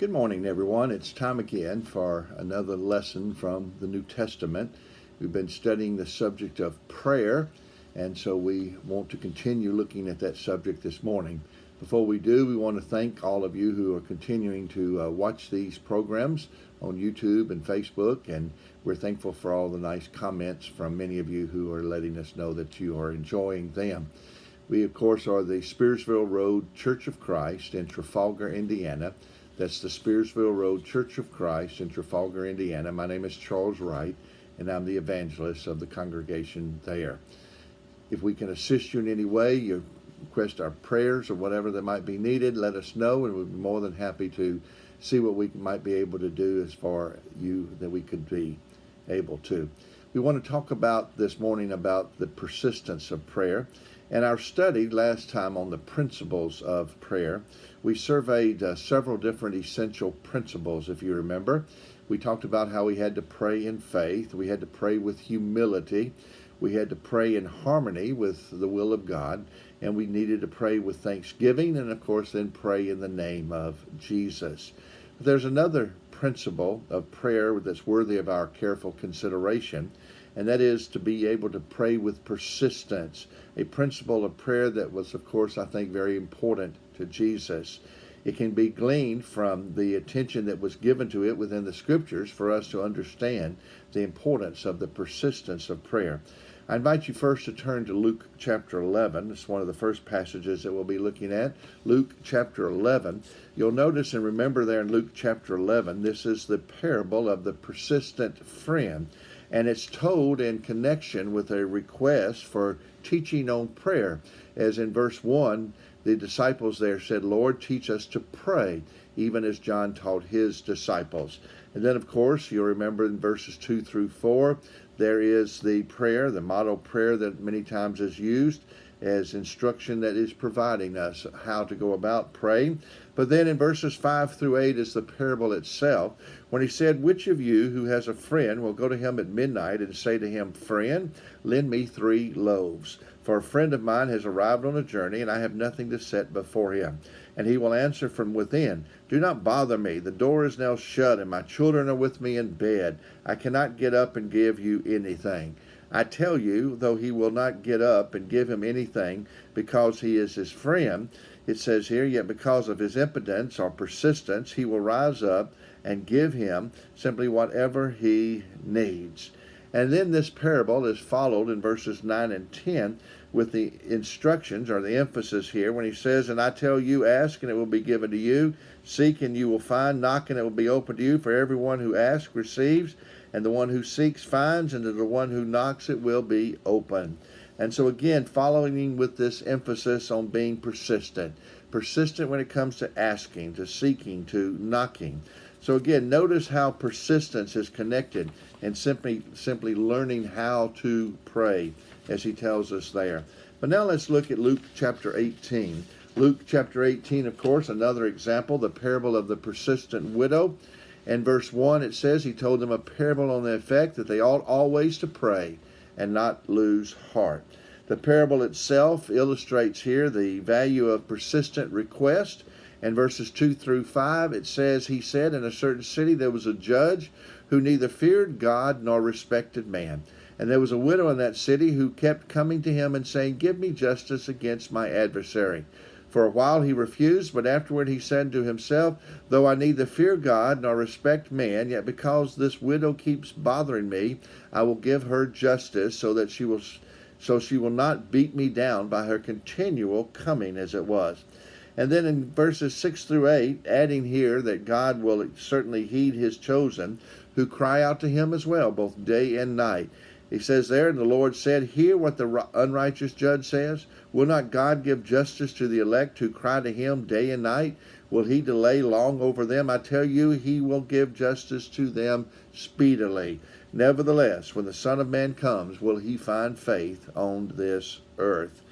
Good morning, everyone. It's time again for another lesson from the New Testament. We've been studying the subject of prayer, and so we want to continue looking at that subject this morning. Before we do, we want to thank all of you who are continuing to watch these programs on YouTube and Facebook, and we're thankful for all the nice comments from many of you who are letting us know that you are enjoying them. We, of course, are the Spearsville Road Church of Christ in Trafalgar, Indiana. That's the Spearsville Road Church of Christ in Trafalgar, Indiana. My name is Charles Wright, and I'm the evangelist of the congregation there. If we can assist you in any way, you request our prayers or whatever that might be needed, let us know, and we'll be more than happy to see what we might be able to do as far you that we could be able to. We want to talk about this morning about the persistence of prayer. And our study last time on the principles of prayer, we surveyed several different essential principles, if you remember. We talked about how we had to pray in faith, we had to pray with humility, we had to pray in harmony with the will of God, and we needed to pray with thanksgiving, and of course then pray in the name of Jesus. But there's another principle of prayer that's worthy of our careful consideration, and that is to be able to pray with persistence, a principle of prayer that was, of course, I think very important to Jesus. It can be gleaned from the attention that was given to it within the Scriptures for us to understand the importance of the persistence of prayer. I invite you first to turn to Luke chapter 11. It's one of the first passages that we'll be looking at. Luke chapter 11. You'll notice and remember there in Luke chapter 11, this is the parable of the persistent friend. And it's told in connection with a request for teaching on prayer. As in verse 1, the disciples there said, "Lord, teach us to pray, even as John taught his disciples." And then, of course, you'll remember in verses 2 through 4, there is the prayer, the model prayer that many times is used as instruction that is providing us how to go about praying. But then in verses 5 through 8 is the parable itself, when he said, "Which of you who has a friend will go to him at midnight and say to him, 'Friend, lend me 3 loaves, for a friend of mine has arrived on a journey, and I have nothing to set before him.' And he will answer from within, 'Do not bother me. The door is now shut, and my children are with me in bed. I cannot get up and give you anything.' I tell you, though he will not get up and give him anything because he is his friend," it says here, "yet because of his impotence or persistence, he will rise up and give him simply whatever he needs." And then this parable is followed in verses 9 and 10 with the instructions or the emphasis here when he says, "And I tell you, ask and it will be given to you. Seek and you will find. Knock and it will be opened to you. For everyone who asks receives, and the one who seeks finds, and to the one who knocks it will be open." And so again, following with this emphasis on being persistent. Persistent when it comes to asking, to seeking, to knocking. So again, notice how persistence is connected and simply learning how to pray, as he tells us there. But now let's look at Luke chapter 18. Luke chapter 18, of course, another example, the parable of the persistent widow. In verse 1, it says, he told them a parable on the effect that they ought always to pray and not lose heart. The parable itself illustrates here the value of persistent request. In verses 2 through 5, it says, he said, "In a certain city there was a judge who neither feared God nor respected man. And there was a widow in that city who kept coming to him and saying, 'Give me justice against my adversary.' For a while he refused, but afterward he said to himself, 'Though I neither fear God nor respect man, yet because this widow keeps bothering me, I will give her justice so she will not beat me down by her continual coming,' as it was." And then in verses 6 through 8, adding here that God will certainly heed his chosen, who cry out to him as well, both day and night. He says there, "And the Lord said, Hear what the unrighteous judge says. Will not God give justice to the elect who cry to him day and night? Will he delay long over them? I tell you, he will give justice to them speedily. Nevertheless, when the Son of Man comes, will he find faith on this earth?"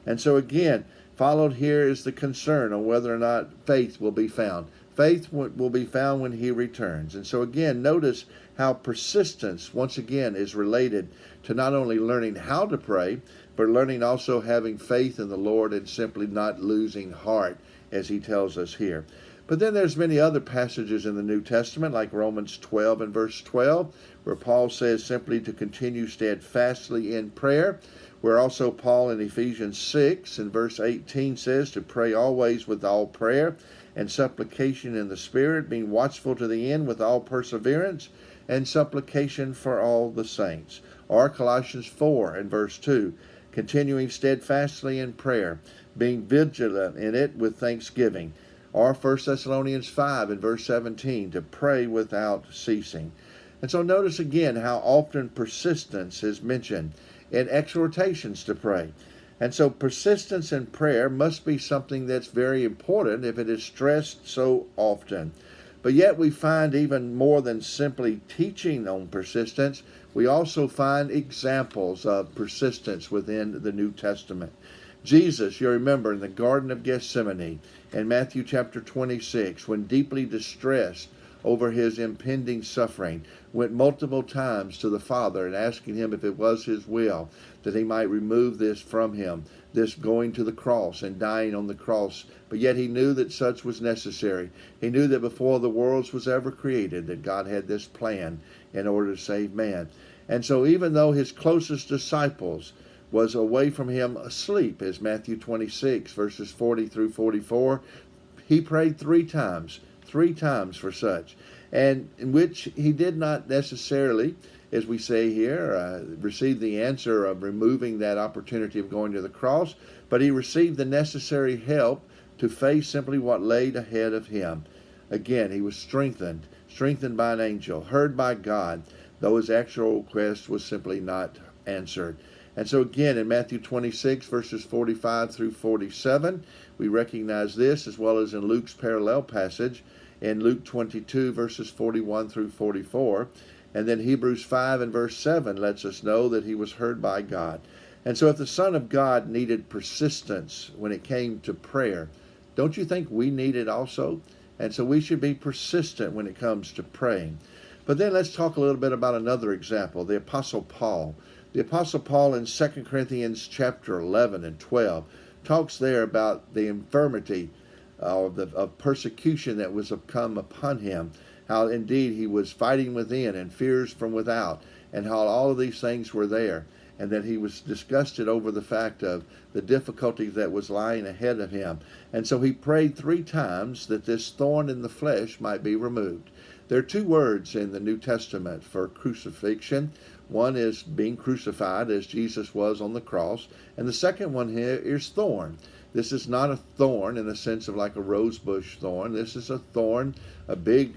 And so again, followed here is the concern on whether or not faith will be found. Faith will be found when he returns. And so again, notice how persistence, once again, is related to not only learning how to pray, but learning also having faith in the Lord and simply not losing heart, as he tells us here. But then there's many other passages in the New Testament, like Romans 12 and verse 12, where Paul says simply to continue steadfastly in prayer, where also Paul in Ephesians 6 and verse 18 says to pray always with all prayer and supplication in the Spirit, being watchful to the end with all perseverance and supplication for all the saints. Or Colossians 4 and verse 2, continuing steadfastly in prayer, being vigilant in it with thanksgiving. Or 1 Thessalonians 5 and verse 17, to pray without ceasing. And so notice again how often persistence is mentioned in exhortations to pray. And so persistence in prayer must be something that's very important if it is stressed so often. But yet we find even more than simply teaching on persistence, we also find examples of persistence within the New Testament. Jesus, you remember, in the Garden of Gethsemane, in Matthew chapter 26, when deeply distressed over his impending suffering, went multiple times to the Father and asking him if it was his will that he might remove this from him, this going to the cross and dying on the cross. But yet he knew that such was necessary. He knew that before the world was ever created, that God had this plan in order to save man. And so even though his closest disciples was away from him asleep, as Matthew 26, verses 40 through 44, he prayed three times for such, and in which he did not necessarily, as we say here, receive the answer of removing that opportunity of going to the cross, but he received the necessary help to face simply what laid ahead of him. Again, he was strengthened by an angel, heard by God, though his actual request was simply not answered. And so again, in Matthew 26, verses 45 through 47, we recognize this, as well as in Luke's parallel passage, in Luke 22, verses 41 through 44. And then Hebrews 5 and verse 7 lets us know that he was heard by God. And so if the Son of God needed persistence when it came to prayer, don't you think we need it also? And so we should be persistent when it comes to praying. But then let's talk a little bit about another example, the Apostle Paul. The Apostle Paul in 2 Corinthians chapter 11 and 12 talks there about the infirmity of persecution that was come upon him, how indeed he was fighting within and fears from without, and how all of these things were there, and that he was disgusted over the fact of the difficulties that was lying ahead of him. And so he prayed three times that this thorn in the flesh might be removed. There are two words in the New Testament for crucifixion. One is being crucified, as Jesus was on the cross, and the second one here is thorn. This is not a thorn in the sense of like a rosebush thorn. This is a thorn, a big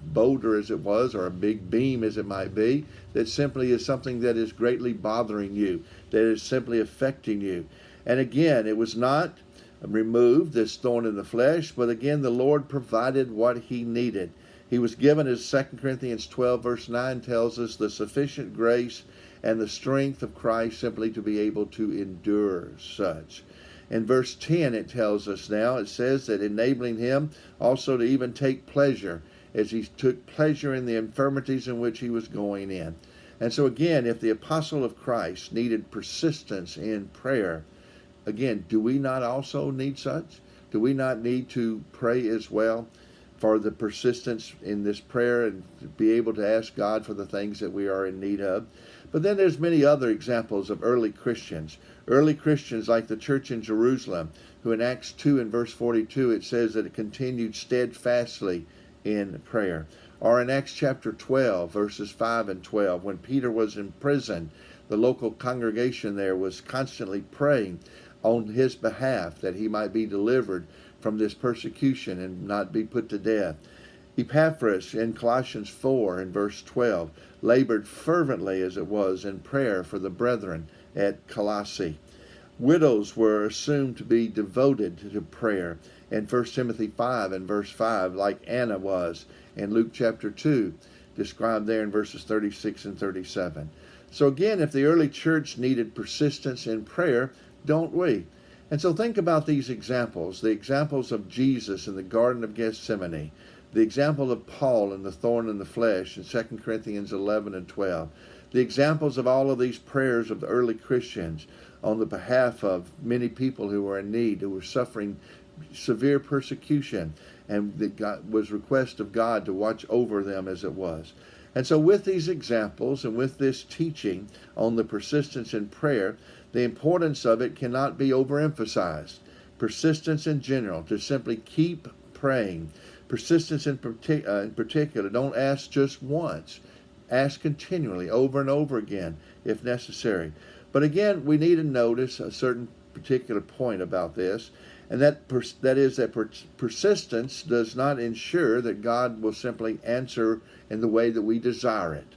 boulder as it was, or a big beam as it might be, that simply is something that is greatly bothering you, that is simply affecting you. And again, it was not removed, this thorn in the flesh, but again, the Lord provided what he needed. He was given, as 2 Corinthians 12 verse 9 tells us, the sufficient grace and the strength of Christ simply to be able to endure such. In verse 10 it tells us now, it says that enabling him also to even take pleasure, as he took pleasure in the infirmities in which he was going in. And so again, if the apostle of Christ needed persistence in prayer, again, do we not also need such? Do we not need to pray as well for the persistence in this prayer and to be able to ask God for the things that we are in need of? But then there's many other examples of early Christians like the church in Jerusalem, who in Acts 2 and verse 42 it says that it continued steadfastly in prayer. Or in Acts chapter 12 verses 5 and 12, when Peter was in prison, the local congregation there was constantly praying on his behalf that he might be delivered from this persecution and not be put to death. Epaphras in Colossians 4 and verse 12 labored fervently, as it was, in prayer for the brethren at Colossae. Widows were assumed to be devoted to prayer in 1 Timothy 5 and verse 5, like Anna was in Luke chapter 2, described there in verses 36 and 37. So again, if the early church needed persistence in prayer, don't we? And so think about these examples, the examples of Jesus in the Garden of Gethsemane, the example of Paul in the thorn in the flesh in 2 Corinthians 11 and 12, the examples of all of these prayers of the early Christians on the behalf of many people who were in need, who were suffering severe persecution, and that God was request of God to watch over them as it was. And so with these examples and with this teaching on the persistence in prayer, the importance of it cannot be overemphasized. Persistence in general, to simply keep praying. Persistence in particular, don't ask just once. Ask continually, over and over again, if necessary. But again, we need to notice a certain particular point about this, and that is that persistence does not ensure that God will simply answer in the way that we desire it.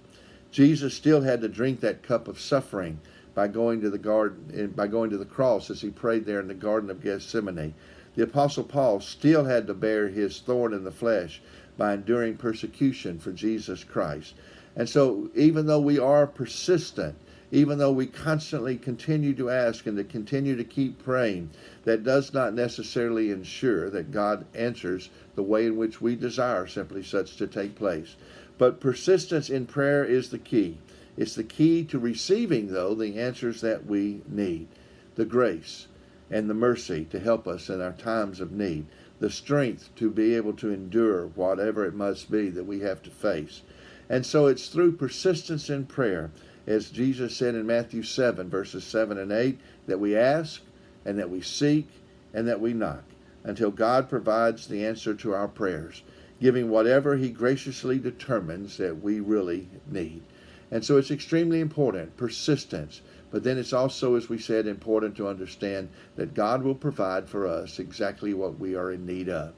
Jesus still had to drink that cup of suffering by going to the garden, by going to the cross as he prayed there in the Garden of Gethsemane. The Apostle Paul still had to bear his thorn in the flesh by enduring persecution for Jesus Christ. And so even though we are persistent, even though we constantly continue to ask and to continue to keep praying, that does not necessarily ensure that God answers the way in which we desire simply such to take place. But persistence in prayer is the key. It's the key to receiving, though, the answers that we need, the grace and the mercy to help us in our times of need, the strength to be able to endure whatever it must be that we have to face. And so it's through persistence in prayer, as Jesus said in Matthew 7, verses 7 and 8, that we ask and that we seek and that we knock until God provides the answer to our prayers, giving whatever he graciously determines that we really need. And so it's extremely important, persistence. But then it's also, as we said, important to understand that God will provide for us exactly what we are in need of.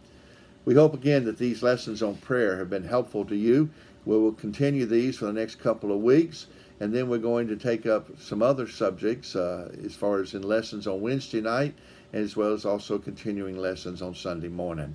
We hope again that these lessons on prayer have been helpful to you. We will continue these for the next couple of weeks, and then we're going to take up some other subjects as far as in lessons on Wednesday night, as well as also continuing lessons on Sunday morning.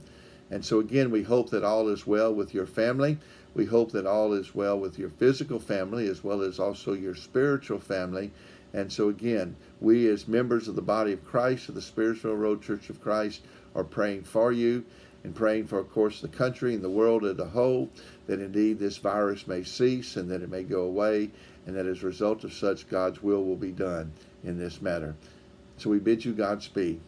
And so again, we hope that all is well with your family. We hope that all is well with your physical family as well as also your spiritual family. And so again, we as members of the body of Christ, of the Spiritual Road Church of Christ, are praying for you and praying for, of course, the country and the world as a whole, that indeed this virus may cease and that it may go away, and that as a result of such, God's will be done in this matter. So we bid you Godspeed.